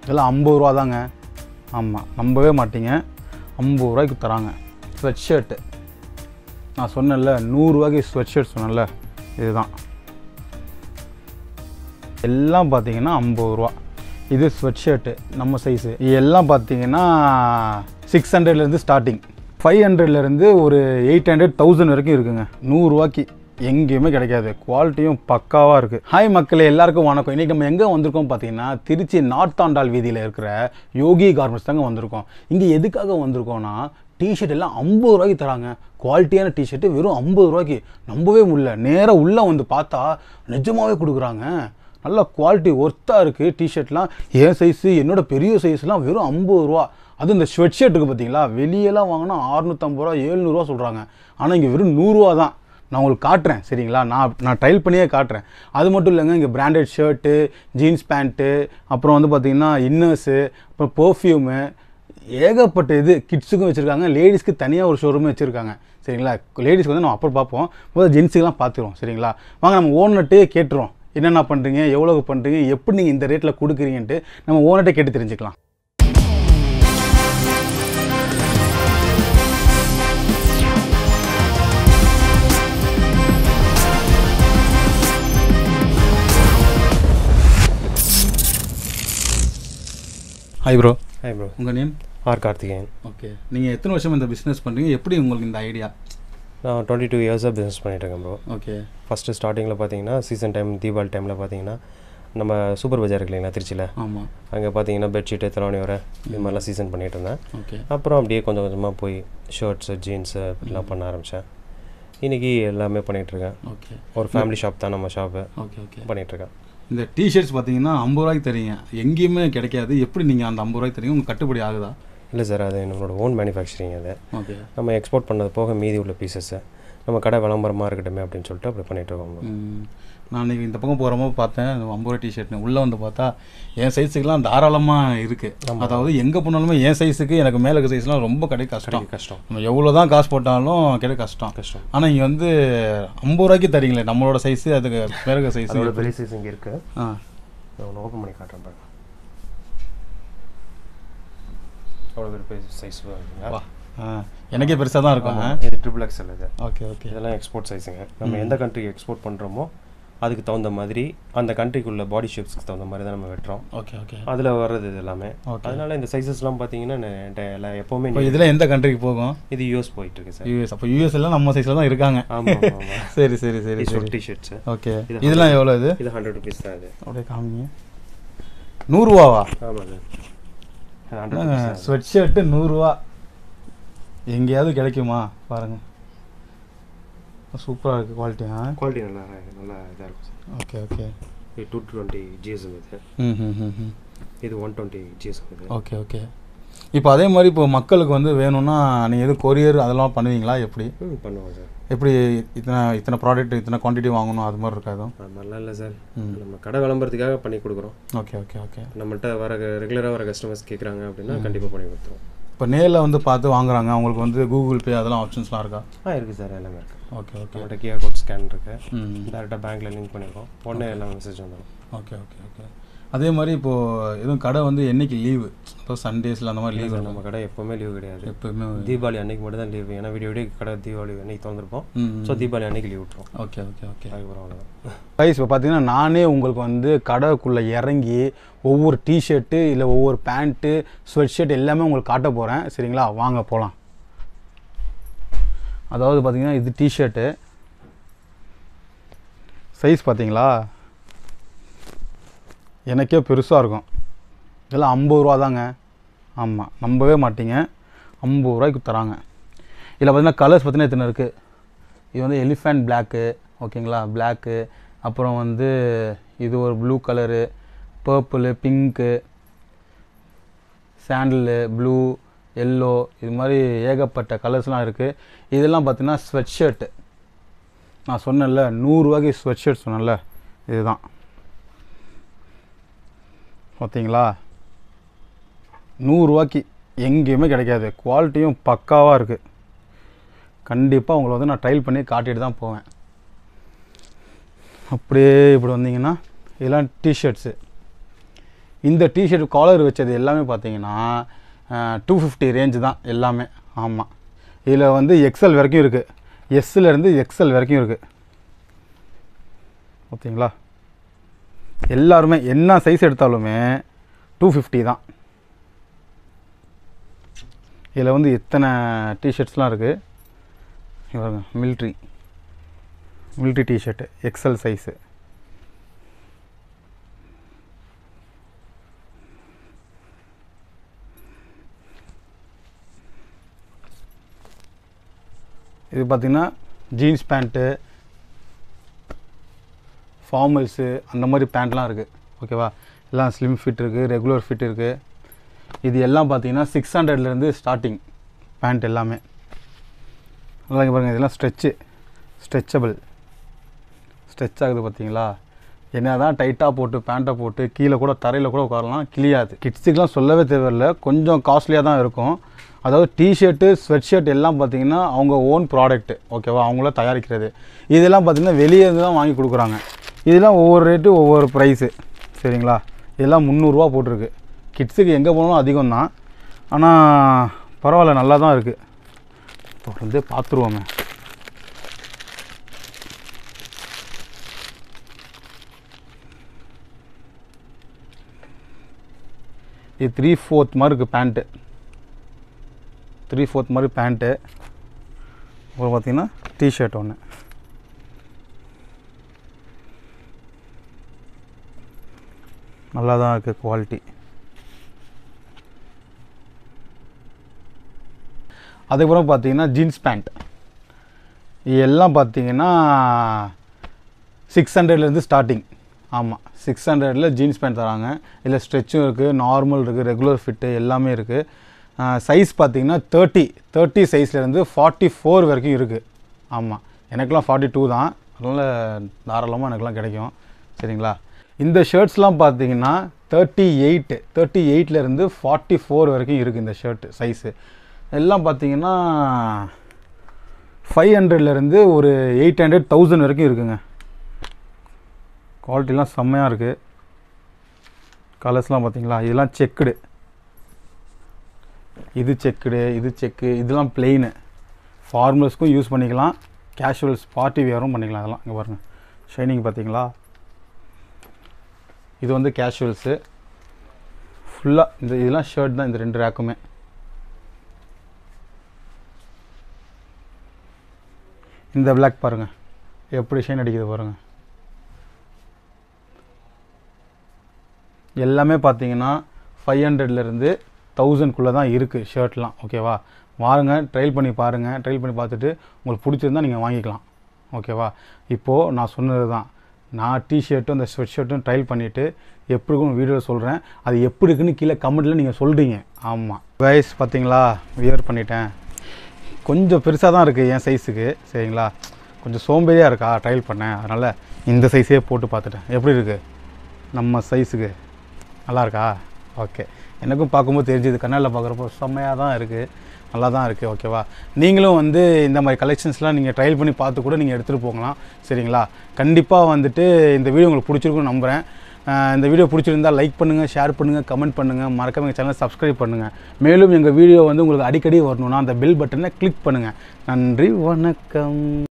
இதெல்லாம் 50 ரூபா தாங்க. ஆமாம், நம்பவே மாட்டீங்க, 50 ரூபாய்க்கு தராங்க. ஸ்வெட் ஷர்ட்டு நான் சொன்னேன்ல, 100 ரூபாய்க்கு ஸ்வெட் ஷர்ட் சொன்னேன்ல, இதுதான். எல்லாம் பார்த்தீங்கன்னா 50 ரூபா. இது ஸ்வெட் ஷர்ட்டு நம்ம சைஸு. எல்லாம் பார்த்தீங்கன்னா 600லேருந்து ஸ்டார்டிங், 500லேருந்து ஒரு 800, 1000 வரைக்கும் இருக்குங்க. 100 ரூபாய்க்கு எங்கேயுமே கிடைக்காது. குவாலிட்டியும் பக்காவாக இருக்குது. ஹாய் மக்களே, எல்லாருக்கும் வணக்கம். இன்றைக்கி நம்ம எங்கே வந்திருக்கோம் பார்த்தீங்கன்னா, திருச்சி நார்த் ஆண்டாள் வீதியில் இருக்கிற யோகி கார்மெண்ட்ஸ் தாங்க வந்திருக்கோம். இங்கே எதுக்காக வந்திருக்கோன்னா, டிஷர்ட் எல்லாம் 50 ரூபாய்க்கு தராங்க. குவாலிட்டியான டிஷர்ட்டு வெறும் 50 ரூபாய்க்கு. நம்பவே முடியல. நேராக உள்ளே வந்து பார்த்தா நிஜமாகவே கொடுக்குறாங்க. நல்ல குவாலிட்டி ஒர்த்தாக இருக்குது டிஷர்ட்லாம். என் சைஸு, என்னோட பெரிய சைஸ்லாம் வெறும் 50 ரூபா. அது இந்த ஸ்வெட் ஷர்ட்டுக்கு பார்த்தீங்களா, வெளியெல்லாம் வாங்கினா 650 ரூபா 700 ரூபா சொல்கிறாங்க. ஆனால் இங்கே வெறும் 100 ரூபா தான். நான் உங்களுக்கு காட்டுறேன் சரிங்களா, நான் ட்ரைல் பண்ணியே காட்டுறேன். அது மட்டும் இல்லைங்க, இங்கே பிராண்டட் ஷர்ட்டு, ஜீன்ஸ் பேண்ட்டு, அப்புறம் வந்து பார்த்திங்கன்னா இன்னர்ஸு, அப்புறம் பர்ஃப்யூமு, ஏகப்பட்ட இது கிட்ஸுக்கும் வச்சுருக்காங்க. லேடிஸ்க்கு தனியாக ஒரு ஷோரூமே வச்சுருக்காங்க சரிங்களா. லேடிஸ்க்கு வந்து நம்ம அப்புறம் பார்ப்போம், முதல்ல ஜென்ஸுக்கெலாம் பார்த்துருவோம் சரிங்களா. வாங்க நம்ம ஓனர்கிட்டே கேட்டுருவோம், என்னென்ன பண்ணுறீங்க, எவ்வளோ பண்ணுறீங்க, எப்படி நீங்கள் இந்த ரேட்டில் கொடுக்குறீங்கன்ட்டு நம்ம ஓனர்கிட்டே கேட்டு தெரிஞ்சுக்கலாம். Hi bro. Hi bro. உங்கள் நேம்? ஆர் கார்த்திகேயன். ஓகே, நீங்கள் எத்தனை வருஷம் இந்த பிஸ்னஸ் பண்ணுறீங்க, எப்படி உங்களுக்கு இந்த ஐடியா? நான் 22 இயர்ஸாக பிஸ்னஸ் பண்ணிகிட்ருக்கேன் ப்ரோ. ஓகே. ஃபஸ்ட்டு ஸ்டார்டிங்கில் பார்த்தீங்கன்னா சீசன் டைம், தீபாவளி டைமில் பார்த்தீங்கன்னா நம்ம சூப்பர் பஜார் இருக்கு இல்லைங்களா திருச்சியில், ஆமாம், அங்கே பார்த்தீங்கன்னா பெட்ஷீட்டு, தலைவணி வர இது மாதிரிலாம் சீசன் பண்ணிகிட்டு இருந்தேன். ஓகே. அப்புறம் அப்படியே கொஞ்சம் கொஞ்சமாக போய் ஷர்ட்ஸு, ஜீன்ஸு இப்படிலாம் பண்ண ஆரம்பித்தேன். இன்றைக்கி எல்லாமே பண்ணிகிட்ருக்கேன். ஓகே. ஒரு ஃபேமிலி ஷாப் தான் நம்ம ஷாப்பு. Okay okay. பண்ணிகிட்ருக்கேன். இந்த டிஷர்ட்ஸ் பார்த்தீங்கன்னா 50 ரூபாய்க்கு தரீங்க, எங்கேயுமே கிடைக்காது. எப்படி நீங்கள் அந்த 50 ரூபாய்க்கு தரீங்க, உங்களுக்கு கட்டுப்படி ஆகுதா? இல்லை சார், அது நம்மளோட ஓன் மேனுஃபேக்சரிங். அது ஓகே. நம்ம எக்ஸ்போர்ட் பண்ணது போக மீதி உள்ள பீசஸ்ஸை நம்ம கடை விளம்பரமாக இருக்கட்டுமே அப்படின்னு சொல்லிட்டு அப்படி பண்ணிகிட்ருக்கோம். நான் இன்றைக்கி இந்த பக்கம் போகிறப்போ பார்த்தேன் 50 ரூபா டிஷர்ட்னு. உள்ளே வந்து பார்த்தா என் சைஸுக்கெலாம் தாராளமாக இருக்குது. அதாவது எங்கே போனாலுமே என் சைஸுக்கு எனக்கு மேலே இருக்க சைஸ்லாம் ரொம்ப கிடைக்க கஷ்டம். நம்ம எவ்வளோ தான் காசு போட்டாலும் கிடைக்க கஷ்டம். ஆனால் இங்கே வந்து 50 ரூபாய்க்கு தரீங்களே, நம்மளோட சைஸு, அதுக்கு மேலே இருக்க சைஸு, பெரிய சைஸ் இங்கே இருக்குது. நான் ஓப்பன் பண்ணி காட்டுறேன் பாருங்க. அவ்வளோ பெரிய சைஸ் வா, எனக்கே பெருசாக தான் இருக்கும். இது XXL. இது ஓகே ஓகே. இதெல்லாம் எக்ஸ்போர்ட் சைஸுங்க. நம்ம எந்த கண்ட்ரிக்கு எக்ஸ்போர்ட் பண்ணுறோமோ அதுக்கு தகுந்த மாதிரி அந்த கண்ட்ரிக்குள்ள பாடி ஷேப்ஸ்க்கு தகுந்த மாதிரி தான் நம்ம வெட்டுறோம். Okay okay. அதில் வர்றது இது எல்லாமே. அதனால இந்த சைஸஸ்லாம் பார்த்தீங்கன்னா எல்லாம் எப்போவுமே. இதில் எந்த கண்ட்ரிக்கு போகும்? இது யூஎஸ் போயிட்டு இருக்கு சார். யூஎஸ். அப்போ யூஎஸ்லாம் நம்ம சைஸில் தான் இருக்காங்க. ஆமாம் ஆமாம். சரி சரி சரி சரி. டிஷர்ட்ஸு. ஓகே. இதெல்லாம் எவ்வளோ? இது 100 rupees தான். இது அப்படியே காமிங்க. 100 ரூபாவா? ஆமாம் சார். ஸ்வெட் ஷர்ட்டு 100 ரூபா. எங்கேயாவது கிடைக்குமா பாருங்கள். சூப்பராக இருக்குது குவாலிட்டி. குவாலிட்டி நல்லா இதாக இருக்கும் சார். Okay okay. இது 220 GSM இது. இது 120 GSM இது. Okay okay. இப்போ அதே மாதிரி இப்போ மக்களுக்கு வந்து வேணும்னா நீங்கள் எதுவும் கொரியர் அதெல்லாம் பண்ணுவீங்களா? எப்படி பண்ணுவோம் சார். எப்படி இத்தனை ப்ராடக்ட் இத்தனை குவான்டிட்டி வாங்கணும் அது மாதிரி இருக்காது? அது மாதிரிலாம் இல்லை சார். நம்ம கடை விளம்பரத்துக்காக பண்ணி கொடுக்குறோம். Okay okay okay. நம்மள்கிட்ட ரெகுலராக வர கஸ்டமர்ஸ் கேட்குறாங்க அப்படின்னா கண்டிப்பாக பண்ணி கொடுத்துருவோம். இப்போ நேரில் வந்து பார்த்து வாங்குறாங்க, அவங்களுக்கு வந்து கூகுள் பே அதெல்லாம் ஆப்ஷன்ஸ்லாம் இருக்கா? இருக்குது சார், எல்லாமே இருக்குது. Okay okay. நம்மகிட்ட QR கோட் ஸ்கேன் இருக்குது. டேரெக்டாக பேங்க்கில் லிங்க் பண்ணியிருக்கோம், உடனே எல்லாம் மெசேஜ் வந்துடும். Okay okay okay. அதே மாதிரி இப்போது எதுவும் கடை வந்து என்றைக்கு லீவு? இப்போ சண்டேஸில் அந்த மாதிரி லீவு? நம்ம கடை எப்போவுமே லீவு கிடையாது. எப்போயுமே தீபாவளி அன்னைக்கு மட்டும் தான் லீவு. ஏன்னா விடிய கடை தீபாவளி அன்னைக்கு திறந்துருப்போம். ஸோ தீபாவளி அன்னைக்கு லீவ் விட்டுருவோம். Okay okay okay. அதுக்கப்புறம் அவ்வளோதான். ப்ரைஸ் இப்போ பார்த்தீங்கன்னா நானே உங்களுக்கு வந்து கடைக்குள்ளே இறங்கி ஒவ்வொரு டிஷர்ட்டு இல்லை ஒவ்வொரு பேண்ட்டு, ஸ்வெட் ஷர்ட் எல்லாமே உங்களுக்கு காட்ட போகிறேன் சரிங்களா. வாங்க போகலாம். அதாவது பார்த்தீங்கன்னா இது டிஷர்ட்டு சைஸ் பார்த்தீங்களா, எனக்கே பெருசாக இருக்கும். இதெல்லாம் 50 ரூபா தாங்க. ஆமாம், நம்பவே மாட்டீங்க, 50 ரூபாய்க்கு தராங்க. இதில் பார்த்தீங்கன்னா கலர்ஸ் பார்த்தீங்கன்னா இத்தனை இருக்குது. இது வந்து எலிஃபண்ட் பிளாக்கு, ஓகேங்களா, பிளாக்கு, அப்புறம் வந்து இது ஒரு blue colour, purple, pink, சாண்டிலு, blue, yellow, இது மாதிரி ஏகப்பட்ட கலர்ஸ்லாம் இருக்குது. இதெல்லாம் பார்த்தீங்கன்னா ஸ்வெட் ஷர்ட்டு. நான் சொன்னேன்ல 100 ரூபாய்க்கு ஸ்வெட் ஷர்ட் சொன்னேன்ல, இதுதான் பார்த்தீங்களா. 100 ரூபாய்க்கு எங்கேயுமே கிடைக்காது. குவாலிட்டியும் பக்காவாக இருக்குது. கண்டிப்பாக உங்களை வந்து நான் ட்ரைல் பண்ணி காட்டிட்டு தான் போவேன். அப்படியே இப்படி வந்தீங்கன்னா இதெல்லாம் டிஷர்ட்ஸு. இந்த டிஷர்ட் காலர் வச்சது எல்லாமே பார்த்தீங்கன்னா 250 ரேஞ்சு தான் எல்லாமே. ஆமாம், இதில் வந்து எக்ஸ்எல் வரைக்கும் இருக்குது, எஸ்லேருந்து எக்ஸ்எல் வரைக்கும் இருக்குது. ஓகேங்களா, எல்லாருமே என்ன சைஸ் எடுத்தாலுமே 250 தான். இதில் வந்து எத்தனை டிஷர்ட்ஸ்லாம் இருக்குது இவங்க. Military T-shirt XL size. இது பார்த்திங்கன்னா ஜீன்ஸ் பேண்ட்டு, ஃபார்மல்ஸு, அந்த மாதிரி பேண்ட்லாம் இருக்குது. ஓகேவா, எல்லாம் ஸ்லிம் ஃபிட் இருக்குது, ரெகுலர் ஃபிட் இருக்குது. இது எல்லாம் பார்த்திங்கன்னா 600லேருந்து ஸ்டார்டிங் பேண்ட் எல்லாமே. நல்லா பாருங்கள், இதெல்லாம் ஸ்ட்ரெச்சபிள் ஸ்ட்ரெச் ஆகுது பார்த்தீங்களா. என்ன தான் டைட்டாக போட்டு பேண்ட்டை போட்டு கீழே கூட தரையில் கூட உட்காரலாம், கிளியாது. கிட்ஸுக்கெலாம் சொல்லவே தேவையில்லை, கொஞ்சம் காஸ்ட்லியாக தான் இருக்கும். அதாவது டிஷர்ட்டு, ஸ்வெட் ஷர்ட் எல்லாம் பார்த்திங்கன்னா அவங்க ஓன் ப்ராடக்ட்டு. ஓகேவா, அவங்கள தயாரிக்கிறது. இதெல்லாம் பார்த்திங்கன்னா வெளியே இருந்து தான் வாங்கி கொடுக்குறாங்க. இதெல்லாம் ஒவ்வொரு ரேட்டு ஒவ்வொரு ப்ரைஸு. சரிங்களா, இதெல்லாம் 300 போட்டிருக்கு. கிட்ஸுக்கு எங்கே போனாலும் அதிகம் தான், ஆனால் பரவாயில்ல, நல்லா தான் இருக்குது. தொடர்ந்து பார்த்துருவோமே. இது 3/4 மாதிரி இருக்குது பேண்ட்டு. 3/4 மாதிரி பேண்ட்டு. அப்புறம் பார்த்திங்கன்னா டிஷர்ட் ஒன்று. நல்லா தான் இருக்குது குவாலிட்டி. அதுக்கப்புறம் பார்த்திங்கன்னா ஜீன்ஸ் பேண்ட். இது எல்லாம் பார்த்திங்கன்னா 600லேருந்து ஸ்டார்டிங். ஆமாம், 600ல் ஜீன்ஸ் பேண்ட் தராங்க. இதில் ஸ்ட்ரெச்சும் இருக்குது, நார்மல் இருக்குது, ரெகுலர் ஃபிட்டு எல்லாமே இருக்குது. சைஸ் பார்த்திங்கன்னா 30 சைஸ்லேருந்து 44 வரைக்கும் இருக்குது. ஆமாம், எனக்கெலாம் 42 தான், அதனால் தாராளமாக எனக்கெலாம் கிடைக்கும். சரிங்களா, இந்த ஷர்ட்ஸ்லாம் பார்த்திங்கன்னா 38லேருந்து 44 வரைக்கும் இருக்குது இந்த ஷர்ட்டு சைஸு. எல்லாம் பார்த்திங்கன்னா 500லேருந்து ஒரு 800, 1000 வரைக்கும் இருக்குங்க. குவாலிட்டிலாம் செம்மையாக இருக்குது. கலர்ஸ்லாம் பார்த்திங்களா, இதெல்லாம் செக்குடு, இது செக்கு, இதெல்லாம் பிளெயின். ஃபார்மல்ஸ்க்கும் யூஸ் பண்ணிக்கலாம், கேஷுவல்ஸ் பார்ட்டி வேரும் பண்ணிக்கலாம். அதெல்லாம் இங்கே பாருங்கள், ஷைனிங் பார்த்திங்களா. இது வந்து கேஷுவல்ஸு ஃபுல்லாக. இதெல்லாம் ஷர்ட் தான், இந்த 2 ரேக்குமே. இந்த பிளாக் பாருங்கள் எப்படி ஷைன் அடிக்குது பாருங்கள். எல்லாமே பார்த்தீங்கன்னா 500லேருந்து 1000க்குள்ளே தான் இருக்குது ஷர்ட்லாம். ஓகேவா, வாருங்க, ட்ரையல் பண்ணி பாருங்கள். ட்ரையல் பண்ணி பார்த்துட்டு உங்களுக்கு பிடிச்சிருந்தால் நீங்கள் வாங்கிக்கலாம். ஓகேவா, இப்போது நான் சொன்னது தான், நான் டிஷர்ட்டும் அந்த ஸ்வெட் ஷர்ட்டும் ட்ரையல் பண்ணிவிட்டு எப்படி இருக்குன்னு வீடியோவில் சொல்கிறேன். அது எப்படி இருக்குன்னு கீழே கமெண்ட்டில் நீங்கள் சொல்கிறீங்க. ஆமாம் கைஸ், பார்த்தீங்களா, வியர் பண்ணிட்டேன். கொஞ்சம் பெருசாக தான் இருக்குது என் சைஸுக்கு. சரிங்களா, கொஞ்சம் சோம்பேறியாக இருக்கா ட்ரையல் பண்ணேன், அதனால் இந்த சைஸே போட்டு பார்த்துட்டேன். எப்படி இருக்குது நம்ம சைஸுக்கு, நல்லா இருக்கா? ஓகே, எனக்கும் பார்க்கும்போது தெரிஞ்சுது, கண்ணாடியில் பார்க்குறப்போ செம்மையாக தான் இருக்குது, நல்லா தான் இருக்குது. ஓகேவா, நீங்களும் வந்து இந்த மாதிரி கலெக்ஷன்ஸ்லாம் நீங்கள் ட்ரையல் பண்ணி பார்த்து கூட நீங்கள் எடுத்துகிட்டு போகலாம். சரிங்களா, கண்டிப்பாக வந்துட்டு இந்த வீடியோ உங்களுக்கு பிடிச்சிருக்குன்னு நம்புகிறேன். இந்த வீடியோ பிடிச்சிருந்தால் லைக் பண்ணுங்கள், ஷேர் பண்ணுங்கள், கமெண்ட் பண்ணுங்கள், மறக்காம எங்கள் சேனலை சப்ஸ்கிரைப் பண்ணுங்கள். மேலும் எங்கள் வீடியோ வந்து உங்களுக்கு அடிக்கடி வரணும்னா அந்த பெல் பட்டனை கிளிக் பண்ணுங்கள். நன்றி, வணக்கம்.